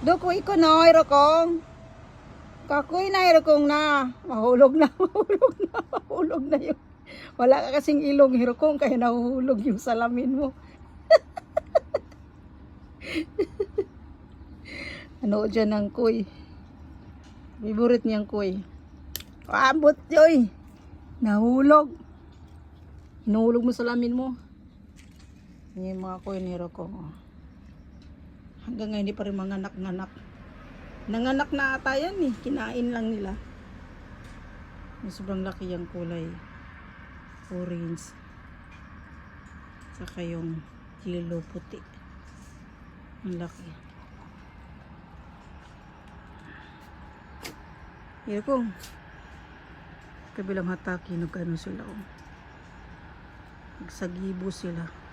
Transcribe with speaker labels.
Speaker 1: Dukoy ko na, kong. Kakoy na, kong na. Mahulog na, mahulog na yun. Wala ka kasing ilong, kong, kaya nahuhulog yung salamin mo. Ano dyan ang kuy? Favorite niyang kuy. Abot, Joy. Nahulog. Hinuhulog mo salamin mo. Yan yung mga kuy ni Roko. Hanggang ngayon, hindi pa rin manganak-nganak. Nanganak na ata yan eh. Kinain lang nila. May sobrang laki yung kulay. Orange. Saka yung yellow puti. Ang laki. Yan kung kabilang hataki nagkano sila. Nagsagibo sila.